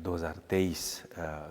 2023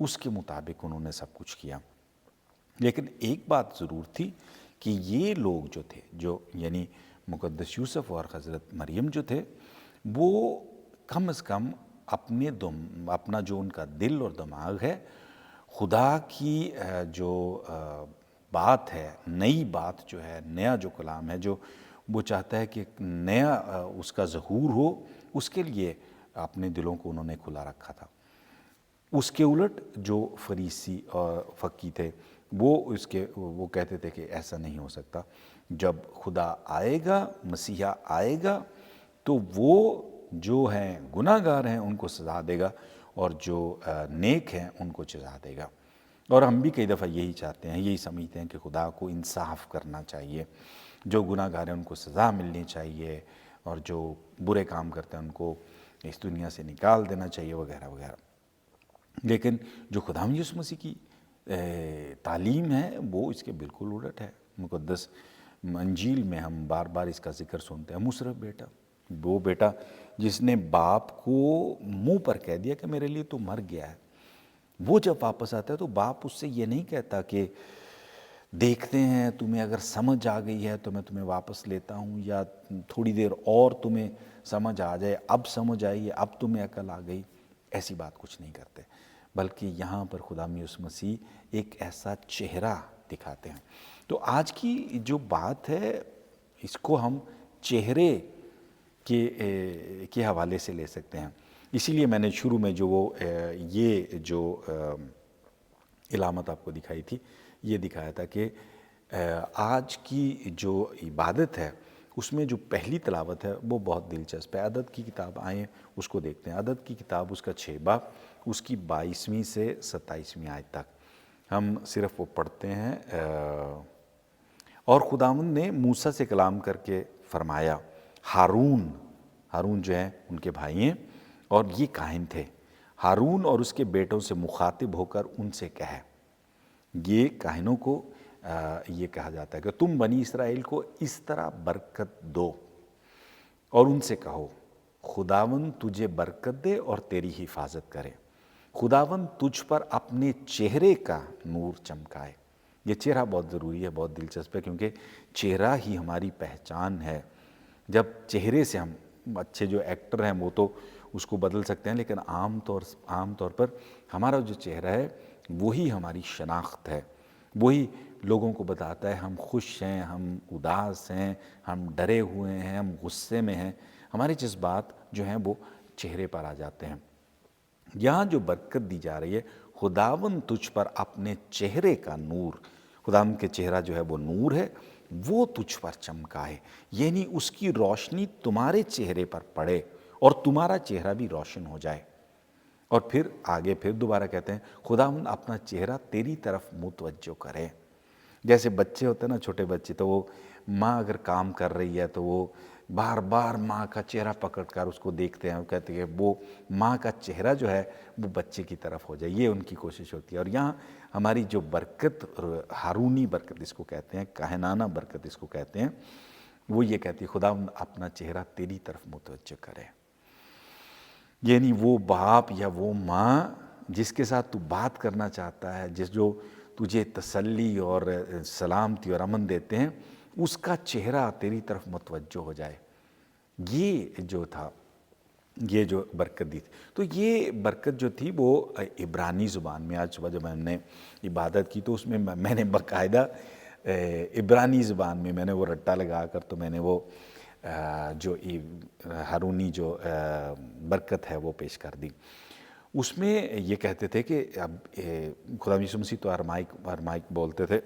اس کے مطابق انہوں نے سب کچھ کیا۔ لیکن ایک بات ضرور تھی کہ یہ لوگ جو تھے، جو یعنی مقدس یوسف اور حضرت مریم جو تھے، وہ کم از کم اپنا جو ان کا دل اور دماغ ہے، خدا کی جو بات ہے، نئی بات جو ہے، نیا جو کلام ہے، جو وہ چاہتا ہے کہ نیا اس کا ظہور ہو، اس کے لیے اپنے دلوں کو انہوں نے کھلا رکھا تھا۔ اس کے الٹ جو فریسی اور فقی تھے، وہ کہتے تھے کہ ایسا نہیں ہو سکتا، جب خدا آئے گا، مسیحا آئے گا، تو وہ جو ہیں گناہ گار ہیں ان کو سزا دے گا، اور جو نیک ہیں ان کو جزا دے گا۔ اور ہم بھی کئی دفعہ یہی چاہتے ہیں، یہی سمجھتے ہیں کہ خدا کو انصاف کرنا چاہیے، جو گناہ گار ہیں ان کو سزا ملنی چاہیے، اور جو برے کام کرتے ہیں ان کو اس دنیا سے نکال دینا چاہیے، وغیرہ وغیرہ۔ لیکن جو خداوند یسوع مسیح کی تعلیم ہے وہ اس کے بالکل الٹ ہے۔ مقدس انجیل میں ہم بار بار اس کا ذکر سنتے ہیں، مصرف بیٹا، وہ بیٹا جس نے باپ کو منہ پر کہہ دیا کہ میرے لیے تو مر گیا ہے، وہ جب واپس آتا ہے تو باپ اس سے یہ نہیں کہتا کہ دیکھتے ہیں تمہیں اگر سمجھ آ گئی ہے تو میں تمہیں واپس لیتا ہوں، یا تھوڑی دیر اور تمہیں سمجھ آ جائے، اب سمجھ آئی ہے، اب تمہیں عقل آ گئی، ایسی بات کچھ نہیں کرتے، بلکہ یہاں پر خداوند یسوع مسیح ایک ایسا چہرہ دکھاتے ہیں۔ تو آج کی جو بات ہے اس کو ہم چہرے کے حوالے سے لے سکتے ہیں۔ اسی لیے میں نے شروع میں یہ جو علامت آپ کو دکھائی تھی، یہ دکھایا تھا کہ آج کی جو عبادت ہے اس میں جو پہلی تلاوت ہے وہ بہت دلچسپ ہے۔ عدد کی کتاب آئیں اس کو دیکھتے ہیں۔ عدد کی کتاب اس کا 6 باب، اس کی 22ویں سے 27ویں آیت تک ہم صرف وہ پڑھتے ہیں۔ اور خداوند نے موسیٰ سے کلام کر کے فرمایا، ہارون جو ہیں ان کے بھائی ہیں اور یہ کاہن تھے، ہارون اور اس کے بیٹوں سے مخاطب ہو کر ان سے کہے، یہ کاہنوں کو یہ کہا جاتا ہے کہ تم بنی اسرائیل کو اس طرح برکت دو اور ان سے کہو، خداوند تجھے برکت دے اور تیری حفاظت کرے، خداوند تجھ پر اپنے چہرے کا نور چمکائے۔ یہ چہرہ بہت ضروری ہے، بہت دلچسپ ہے، کیونکہ چہرہ ہی ہماری پہچان ہے۔ جب چہرے سے ہم اچھے جو ایکٹر ہیں وہ تو اس کو بدل سکتے ہیں، لیکن عام طور پر ہمارا جو چہرہ ہے وہی ہماری شناخت ہے، وہی لوگوں کو بتاتا ہے ہم خوش ہیں، ہم اداس ہیں، ہم ڈرے ہوئے ہیں، ہم غصے میں ہیں، ہمارے جذبات جو ہیں وہ چہرے پر آ جاتے ہیں۔ یہاں جو برکت دی جا رہی ہے، خداوند تجھ پر اپنے چہرے کا نور، خداوند کے چہرہ جو ہے وہ نور ہے، وہ تجھ پر چمکائے، یعنی اس کی روشنی تمہارے چہرے پر پڑے اور تمہارا چہرہ بھی روشن ہو جائے۔ اور پھر آگے پھر دوبارہ کہتے ہیں خداوند اپنا چہرہ تیری طرف متوجہ کرے۔ جیسے بچے ہوتے ہیں نا، چھوٹے بچے، تو وہ ماں اگر کام کر رہی ہے تو وہ بار بار ماں کا چہرہ پکڑ کر اس کو دیکھتے ہیں، وہ کہتے ہیں کہ وہ ماں کا چہرہ جو ہے وہ بچے کی طرف ہو جائے، یہ ان کی کوشش ہوتی ہے۔ اور یہاں ہماری جو برکت، ہارونی برکت اس کو کہتے ہیں، کاہنانہ برکت اس کو کہتے ہیں، وہ یہ کہتی ہے خداوند اپنا چہرہ تیری طرف متوجہ کرے، یعنی وہ باپ یا وہ ماں جس کے ساتھ تو بات کرنا چاہتا ہے، جو تجھے تسلی اور سلامتی اور امن دیتے ہیں، اس کا چہرہ تیری طرف متوجہ ہو جائے۔ یہ جو تھا، یہ جو برکت دی تھی، تو یہ برکت جو تھی وہ عبرانی زبان میں، آج صبح جب ہم نے عبادت کی تو اس میں میں نے باقاعدہ عبرانی زبان میں نے وہ رٹا لگا کر تو میں نے وہ جو ہارونی جو برکت ہے وہ پیش کر دی۔ اس میں یہ کہتے تھے کہ اب خدا یسوع مسیح تو ارمائک بولتے تھے،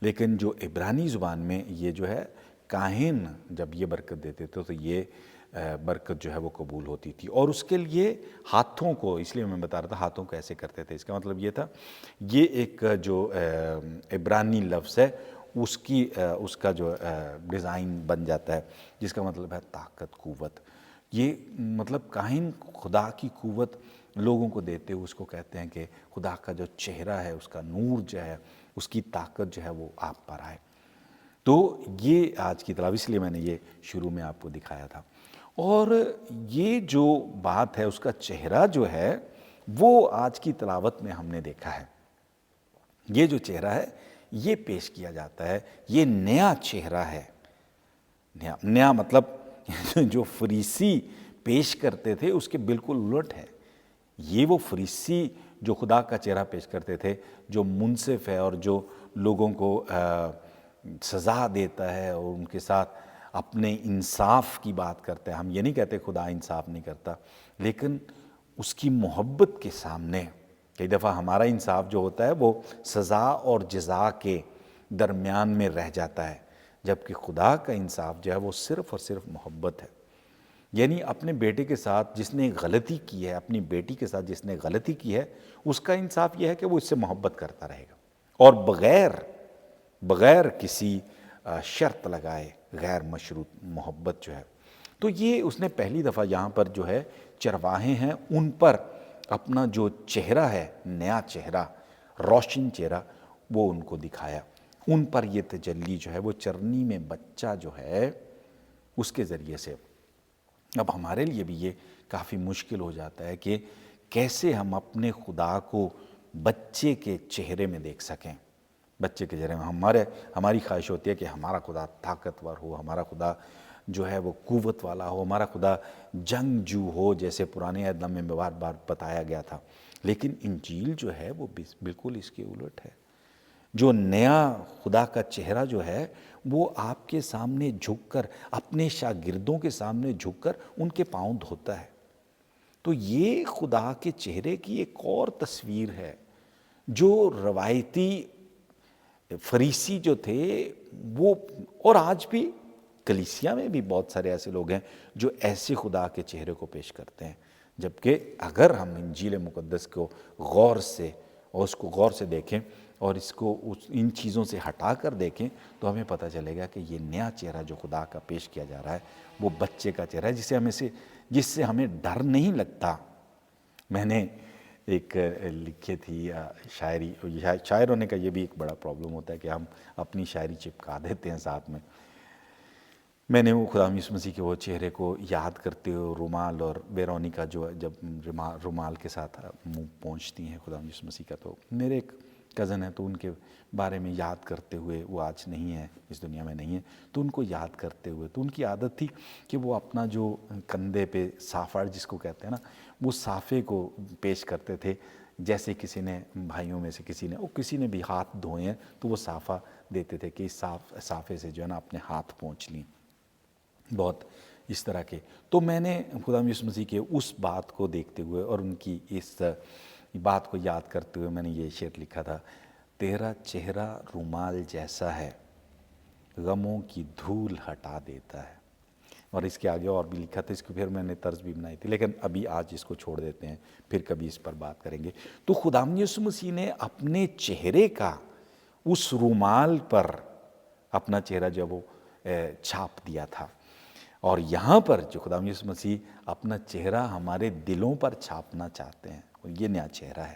لیکن جو عبرانی زبان میں یہ جو ہے کاہن جب یہ برکت دیتے تھے تو یہ برکت جو ہے وہ قبول ہوتی تھی۔ اور اس کے لیے ہاتھوں کو، اس لیے میں بتا رہا تھا ہاتھوں کو ایسے کرتے تھے، اس کا مطلب یہ تھا، یہ ایک جو عبرانی لفظ ہے اس کا جو ڈیزائن بن جاتا ہے، جس کا مطلب ہے طاقت، قوت۔ یہ مطلب کاہن خدا کی قوت لوگوں کو دیتے ہوئے اس کو کہتے ہیں کہ خدا کا جو چہرہ ہے، اس کا نور جو ہے، اس کی طاقت جو ہے وہ آپ پر آئے۔ تو یہ آج کی طرف، اس لیے میں نے یہ شروع میں آپ کو دکھایا تھا۔ اور یہ جو بات ہے، اس کا چہرہ جو ہے وہ آج کی تلاوت میں ہم نے دیکھا ہے۔ یہ جو چہرہ ہے یہ پیش کیا جاتا ہے، یہ نیا چہرہ ہے۔ نیا مطلب جو فریسی پیش کرتے تھے اس کے بالکل الٹ ہے۔ یہ وہ فریسی جو خدا کا چہرہ پیش کرتے تھے، جو منصف ہے اور جو لوگوں کو سزا دیتا ہے اور ان کے ساتھ اپنے انصاف کی بات کرتا ہے۔ ہم یہ نہیں کہتے خدا انصاف نہیں کرتا، لیکن اس کی محبت کے سامنے کئی دفعہ ہمارا انصاف جو ہوتا ہے وہ سزا اور جزا کے درمیان میں رہ جاتا ہے، جبکہ خدا کا انصاف جو ہے وہ صرف اور صرف محبت ہے۔ یعنی اپنے بیٹے کے ساتھ جس نے غلطی کی ہے، اپنی بیٹی کے ساتھ جس نے غلطی کی ہے، اس کا انصاف یہ ہے کہ وہ اس سے محبت کرتا رہے گا، اور بغیر کسی شرط لگائے، غیر مشروط محبت جو ہے۔ تو یہ اس نے پہلی دفعہ یہاں پر جو ہے چرواہے ہیں ان پر اپنا جو چہرہ ہے، نیا چہرہ، روشن چہرہ، وہ ان کو دکھایا۔ ان پر یہ تجلی جو ہے وہ چرنی میں بچہ جو ہے اس کے ذریعے سے۔ اب ہمارے لیے بھی یہ کافی مشکل ہو جاتا ہے کہ کیسے ہم اپنے خدا کو بچے کے چہرے میں دیکھ سکیں۔ بچے کے چہرے میں ہماری خواہش ہوتی ہے کہ ہمارا خدا طاقتور ہو، ہمارا خدا جو ہے وہ قوت والا ہو، ہمارا خدا جنگجو ہو، جیسے پرانے عہد نامے میں بار بار بتایا گیا تھا۔ لیکن انجیل جو ہے وہ بالکل اس کے الٹ ہے۔ جو نیا خدا کا چہرہ جو ہے وہ آپ کے سامنے جھک کر، اپنے شاگردوں کے سامنے جھک کر ان کے پاؤں دھوتا ہے۔ تو یہ خدا کے چہرے کی ایک اور تصویر ہے جو روایتی فریسی جو تھے وہ، اور آج بھی کلیسیا میں بھی بہت سارے ایسے لوگ ہیں جو ایسے خدا کے چہرے کو پیش کرتے ہیں۔ جبکہ اگر ہم انجیل مقدس کو غور سے دیکھیں اور اس کو ان چیزوں سے ہٹا کر دیکھیں تو ہمیں پتہ چلے گا کہ یہ نیا چہرہ جو خدا کا پیش کیا جا رہا ہے وہ بچے کا چہرہ ہے، جس سے ہمیں ڈر نہیں لگتا۔ میں نے ایک لکھی تھی شاعری، شاعر ہونے کا یہ بھی ایک بڑا پرابلم ہوتا ہے کہ ہم اپنی شاعری چپکا دیتے ہیں ساتھ میں۔ میں نے وہ خدا یسوع مسیح کے وہ چہرے کو یاد کرتے ہوئے رومال، اور ویرونیکا جو جب رومال کے ساتھ منہ پہنچتی ہیں خدا یسوع مسیح کا، تو میرے ایک کزن ہے تو ان کے بارے میں یاد کرتے ہوئے، وہ آج نہیں ہے، اس دنیا میں نہیں ہے، تو ان کو یاد کرتے ہوئے، تو ان کی عادت تھی کہ وہ اپنا جو کندھے پہ صافہ جس کو کہتے ہیں نا، وہ صافے کو پیش کرتے تھے، جیسے کسی نے بھائیوں میں سے کسی نے بھی ہاتھ دھوئے ہیں تو وہ صافہ دیتے تھے کہ اس صافے سے جو ہے نا اپنے ہاتھ پونچھ لیں، بہت اس طرح کے۔ تو میں نے خدا یسوع مسیح کے اس بات کو دیکھتے ہوئے اور ان کی اس بات کو یاد کرتے ہوئے میں نے یہ شعر لکھا تھا: تیرا چہرہ رومال جیسا ہے، غموں کی دھول ہٹا دیتا ہے۔ اور اس کے آگے اور بھی لکھا تھا، اس کو پھر میں نے طرز بھی بنائی تھی، لیکن ابھی آج اس کو چھوڑ دیتے ہیں، پھر کبھی اس پر بات کریں گے۔ تو خدا یسوع مسیح نے اپنے چہرے کا اس رومال پر اپنا چہرہ جب وہ چھاپ دیا تھا، اور یہاں پر جو خدا یسوع مسیح اپنا چہرہ ہمارے دلوں پر چھاپنا چاہتے ہیں، یہ نیا چہرہ ہے۔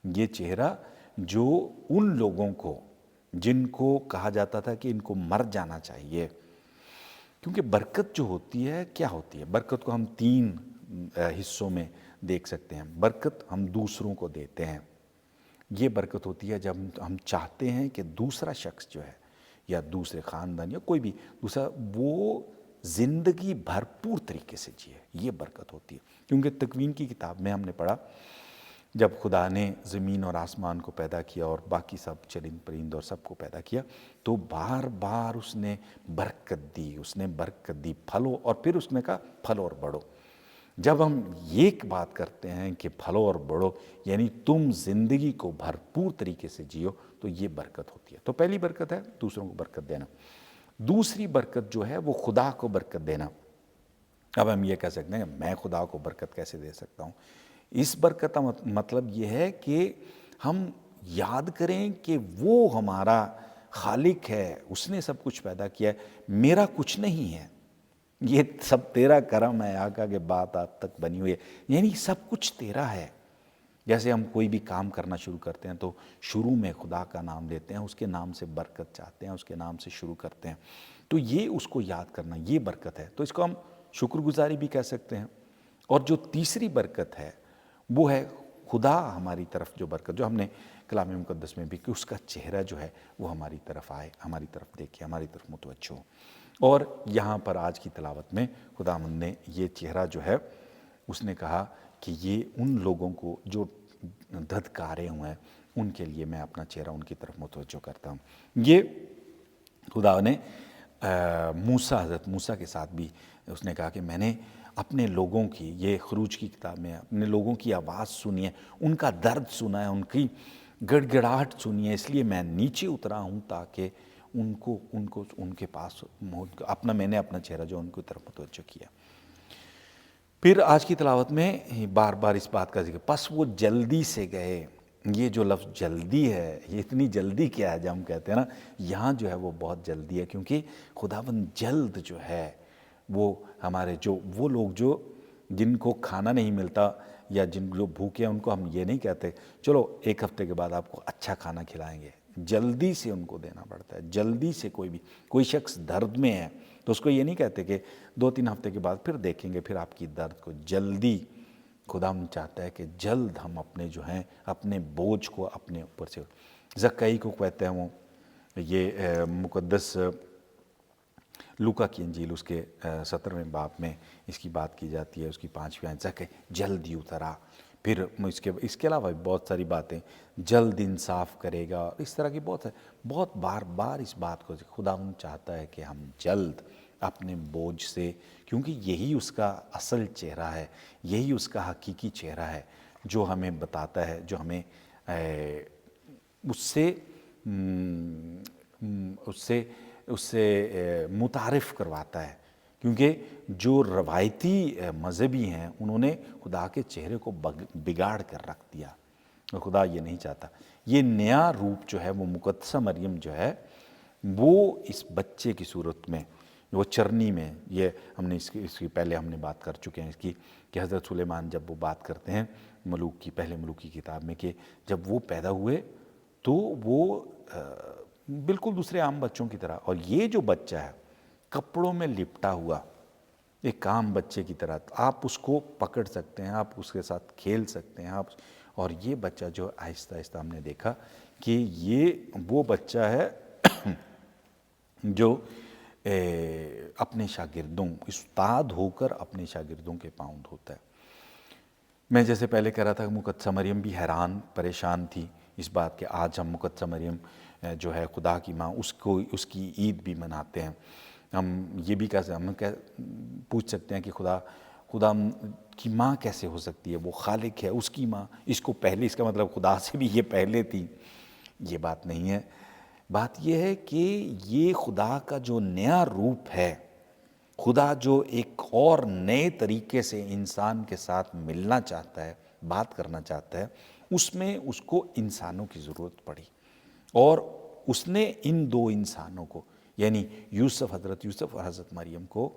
یہ چہرہ جو ان لوگوں کو، جن کو کہا جاتا تھا کہ ان کو مر جانا چاہیے، کیونکہ برکت جو ہوتی ہے کیا ہوتی ہے؟ برکت کو ہم 3 حصوں میں دیکھ سکتے ہیں۔ برکت ہم دوسروں کو دیتے ہیں۔ یہ برکت ہوتی ہے جب ہم چاہتے ہیں کہ دوسرا شخص جو ہے، یا دوسرے خاندان یا کوئی بھی دوسرا، وہ زندگی بھرپور طریقے سے جیے، یہ برکت ہوتی ہے۔ کیونکہ تکوین کی کتاب میں ہم نے پڑھا، جب خدا نے زمین اور آسمان کو پیدا کیا اور باقی سب چرند پرند اور سب کو پیدا کیا، تو بار بار اس نے برکت دی، پھلو، اور پھر اس نے کہا پھلو اور بڑھو۔ جب ہم یہ بات کرتے ہیں کہ پھلو اور بڑھو، یعنی تم زندگی کو بھرپور طریقے سے جیو، تو یہ برکت ہوتی ہے۔ تو پہلی برکت ہے دوسروں کو برکت دینا۔ دوسری برکت جو ہے وہ خدا کو برکت دینا۔ اب ہم یہ کہہ سکتے ہیں کہ میں خدا کو برکت کیسے دے سکتا ہوں؟ اس برکت کا مطلب یہ ہے کہ ہم یاد کریں کہ وہ ہمارا خالق ہے، اس نے سب کچھ پیدا کیا ہے، میرا کچھ نہیں ہے، یہ سب تیرا کرم ہے، آقا کے بات آپ تک بنی ہوئی ہے، یعنی سب کچھ تیرا ہے۔ جیسے ہم کوئی بھی کام کرنا شروع کرتے ہیں تو شروع میں خدا کا نام لیتے ہیں، اس کے نام سے برکت چاہتے ہیں، اس کے نام سے شروع کرتے ہیں، تو یہ اس کو یاد کرنا، یہ برکت ہے۔ تو اس کو ہم شکر گزاری بھی کہہ سکتے ہیں۔ اور جو تیسری برکت ہے وہ ہے خدا ہماری طرف جو برکت، جو ہم نے کلام مقدس میں بھی کہ اس کا چہرہ جو ہے وہ ہماری طرف آئے، ہماری طرف دیکھے، ہماری طرف متوجہ ہو۔ اور یہاں پر آج کی تلاوت میں خداوند نے یہ چہرہ جو ہے اس نے کہا کہ یہ ان لوگوں کو جو دھتکارے ہوئے ہیں ان کے لیے میں اپنا چہرہ ان کی طرف متوجہ کرتا ہوں۔ یہ خدا نے موسیٰ، حضرت موسیٰ کے ساتھ بھی اس نے کہا کہ میں نے اپنے لوگوں کی، یہ خروج کی کتاب میں اپنے لوگوں کی آواز سنی ہے، ان کا درد سنا ہے، ان کی گڑ گڑاہٹ سنی ہے، اس لیے میں نیچے اترا ہوں تاکہ ان کے پاس میں نے اپنا چہرہ جو ان کی طرف متوجہ کیا۔ پھر آج کی تلاوت میں بار بار اس بات کا ذکر، پس وہ جلدی سے گئے۔ یہ جو لفظ جلدی ہے، یہ اتنی جلدی کیا ہے، جب ہم کہتے ہیں نا یہاں جو ہے وہ بہت جلدی ہے، کیونکہ خداوند جلد جو ہے وہ ہمارے وہ لوگ جو جن کو کھانا نہیں ملتا یا جو بھوکے ہیں ان کو ہم یہ نہیں کہتے چلو ایک ہفتے کے بعد آپ کو اچھا کھانا کھلائیں گے، جلدی سے ان کو دینا پڑتا ہے۔ جلدی سے کوئی شخص درد میں ہے تو اس کو یہ نہیں کہتے کہ 2-3 ہفتے کے بعد پھر دیکھیں گے پھر آپ کی درد کو، جلدی خدا ہم چاہتا ہے کہ جلد ہم اپنے جو ہیں اپنے بوجھ کو اپنے اوپر سے، زکائی کو کہتے ہیں وہ، یہ مقدس لوکا کی انجیل اس کے 17ویں باب میں اس کی بات کی جاتی ہے، اس کی 5ویں آیت زکائی جلد ہی اترا۔ پھر اس کے علاوہ بہت ساری باتیں، جلد انصاف کرے گا، اس طرح کی بہت بار بار اس بات کو خداوند چاہتا ہے کہ ہم جلد اپنے بوجھ سے، کیونکہ یہی اس کا اصل چہرہ ہے، یہی اس کا حقیقی چہرہ ہے جو ہمیں بتاتا ہے، جو ہمیں اس سے متعارف کرواتا ہے۔ کیونکہ جو روایتی مذہبی ہیں انہوں نے خدا کے چہرے کو بگاڑ کر رکھ دیا، اور خدا یہ نہیں چاہتا۔ یہ نیا روپ جو ہے وہ مقدسہ مریم جو ہے وہ اس بچے کی صورت میں، وہ چرنی میں، یہ ہم نے اس کی پہلے ہم نے بات کر چکے ہیں اس کی، کہ حضرت سلیمان جب وہ بات کرتے ہیں پہلے ملوک کی کتاب میں کہ جب وہ پیدا ہوئے تو وہ بالکل دوسرے عام بچوں کی طرح، اور یہ جو بچہ ہے کپڑوں میں لپٹا ہوا ایک عام بچے کی طرح، آپ اس کو پکڑ سکتے ہیں، آپ اس کے ساتھ کھیل سکتے ہیں اور یہ بچہ جو آہستہ آہستہ ہم نے دیکھا کہ یہ وہ بچہ ہے جو اپنے شاگردوں، استاد ہو کر اپنے شاگردوں کے پاؤں دھوتا ہے۔ میں جیسے پہلے کہہ رہا تھا کہ مقدسہ مریم بھی حیران پریشان تھی اس بات کہ آج ہم مقدسہ مریم جو ہے خدا کی ماں، اس کی عید بھی مناتے ہیں۔ ہم یہ بھی پوچھ سکتے ہیں کہ خدا کی ماں کیسے ہو سکتی ہے، وہ خالق ہے، اس کی ماں، اس کا مطلب خدا سے بھی یہ پہلے تھی۔ یہ بات نہیں ہے، بات یہ ہے کہ یہ خدا کا جو نیا روپ ہے، خدا جو ایک اور نئے طریقے سے انسان کے ساتھ ملنا چاہتا ہے، بات کرنا چاہتا ہے، اس میں اس کو انسانوں کی ضرورت پڑی، اور اس نے ان دو انسانوں کو یعنی حضرت یوسف اور حضرت مریم کو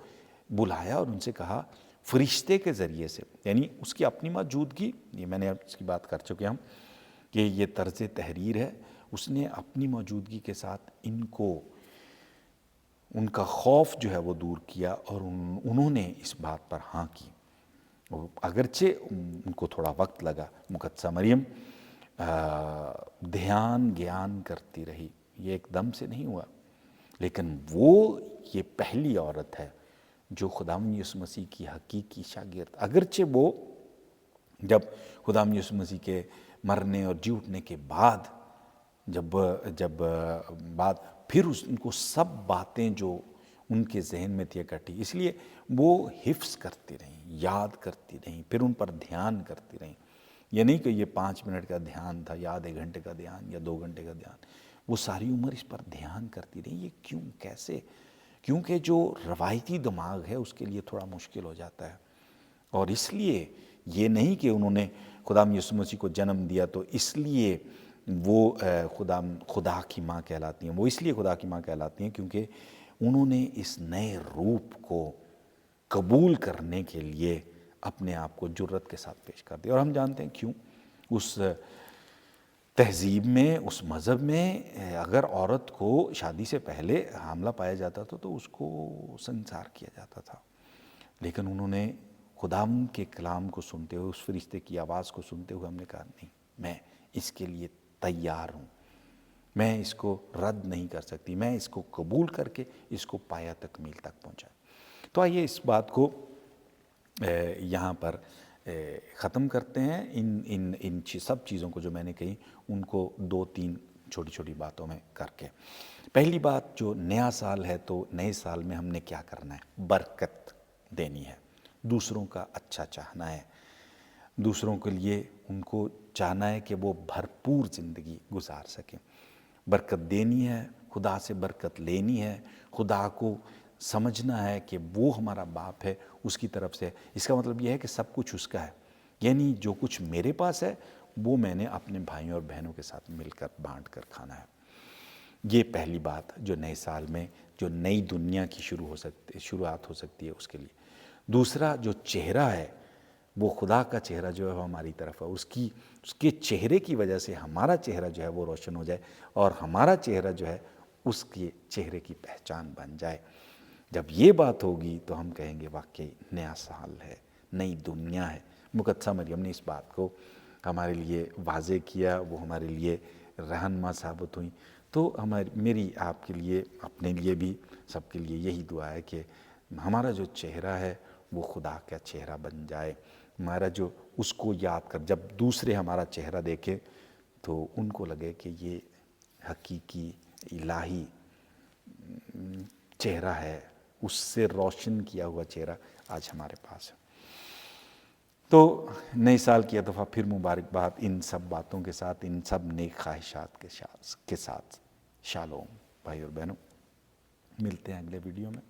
بلایا اور ان سے کہا فرشتے کے ذریعے سے، یعنی اس کی اپنی موجودگی، یہ میں نے اس کی بات کر چکے ہم کہ یہ طرز تحریر ہے، اس نے اپنی موجودگی کے ساتھ ان کا خوف جو ہے وہ دور کیا، اور انہوں نے اس بات پر ہاں کی۔ اگرچہ ان کو تھوڑا وقت لگا، مقدسہ مریم دھیان گیان کرتی رہی، یہ ایک دم سے نہیں ہوا، لیکن وہ یہ پہلی عورت ہے جو خداوند یسوع مسیح کی حقیقی شاگرد، اگرچہ وہ جب خداوند یسوع مسیح کے مرنے اور جی اٹھنے کے بعد پھر ان کو سب باتیں جو ان کے ذہن میں تھی اکٹھی، اس لیے وہ حفظ کرتی رہیں، یاد کرتی رہیں، پھر ان پر دھیان کرتی رہیں۔ یہ نہیں کہ یہ 5 منٹ کا دھیان تھا یا آدھے گھنٹے کا دھیان یا 2 گھنٹے کا دھیان، وہ ساری عمر اس پر دھیان کرتی رہیں۔ یہ کیوں، کیسے؟ کیونکہ جو روایتی دماغ ہے اس کے لیے تھوڑا مشکل ہو جاتا ہے، اور اس لیے یہ نہیں کہ انہوں نے خداوند یسوع مسیح کو جنم دیا تو اس لیے وہ خدا کی ماں کہلاتی ہیں، وہ اس لیے خدا کی ماں کہلاتی ہیں کیونکہ انہوں نے اس نئے روپ کو قبول کرنے کے لیے اپنے آپ کو جرت کے ساتھ پیش کر دیا۔ اور ہم جانتے ہیں کیوں، اس تہذیب میں، اس مذہب میں اگر عورت کو شادی سے پہلے حاملہ پایا جاتا تھا تو اس کو سنسار کیا جاتا تھا، لیکن انہوں نے خداوند کے کلام کو سنتے ہوئے، اس فرشتے کی آواز کو سنتے ہوئے ہم نے کہا نہیں، میں اس کے لیے تیار ہوں، میں اس کو رد نہیں کر سکتی، میں اس کو قبول کر کے اس کو پایا تکمیل تک پہنچائیں۔ تو آئیے اس بات کو یہاں پر ختم کرتے ہیں، ان سب چیزوں کو جو میں نے کہی ان کو 2-3 چھوٹی چھوٹی باتوں میں کر کے۔ پہلی بات، جو نیا سال ہے تو نئے سال میں ہم نے کیا کرنا ہے؟ برکت دینی ہے، دوسروں کا اچھا چاہنا ہے، دوسروں کے لیے ان کو چاہنا ہے کہ وہ بھرپور زندگی گزار سکیں، برکت دینی ہے، خدا سے برکت لینی ہے، خدا کو سمجھنا ہے کہ وہ ہمارا باپ ہے، اس کی طرف سے۔ اس کا مطلب یہ ہے کہ سب کچھ اس کا ہے، یعنی جو کچھ میرے پاس ہے وہ میں نے اپنے بھائیوں اور بہنوں کے ساتھ مل کر بانٹ کر کھانا ہے۔ یہ پہلی بات جو نئے سال میں، جو نئی دنیا کی شروعات ہو سکتی ہے اس کے لیے۔ دوسرا، جو چہرہ ہے وہ خدا کا چہرہ جو ہے وہ ہماری طرف ہے، اس کے چہرے کی وجہ سے ہمارا چہرہ جو ہے وہ روشن ہو جائے، اور ہمارا چہرہ جو ہے اس کے چہرے کی پہچان بن جائے۔ جب یہ بات ہوگی تو ہم کہیں گے واقعی نیا سال ہے، نئی دنیا ہے۔ مقدسہ مریم نے اس بات کو ہمارے لیے واضح کیا، وہ ہمارے لیے رہنما ثابت ہوئیں۔ تو میری آپ کے لیے، اپنے لیے بھی، سب کے لیے یہی دعا ہے کہ ہمارا جو چہرہ ہے وہ خدا کا چہرہ بن جائے، ہمارا جو اس کو یاد کر، جب دوسرے ہمارا چہرہ دیکھیں تو ان کو لگے کہ یہ حقیقی الہی چہرہ ہے، اس سے روشن کیا ہوا چہرہ آج ہمارے پاس ہے۔ تو نئے سال کی دفعہ پھر مبارکباد ان سب باتوں کے ساتھ، ان سب نیک خواہشات کے ساتھ۔ شالوم بھائی اور بہنوں، ملتے ہیں اگلے ویڈیو میں۔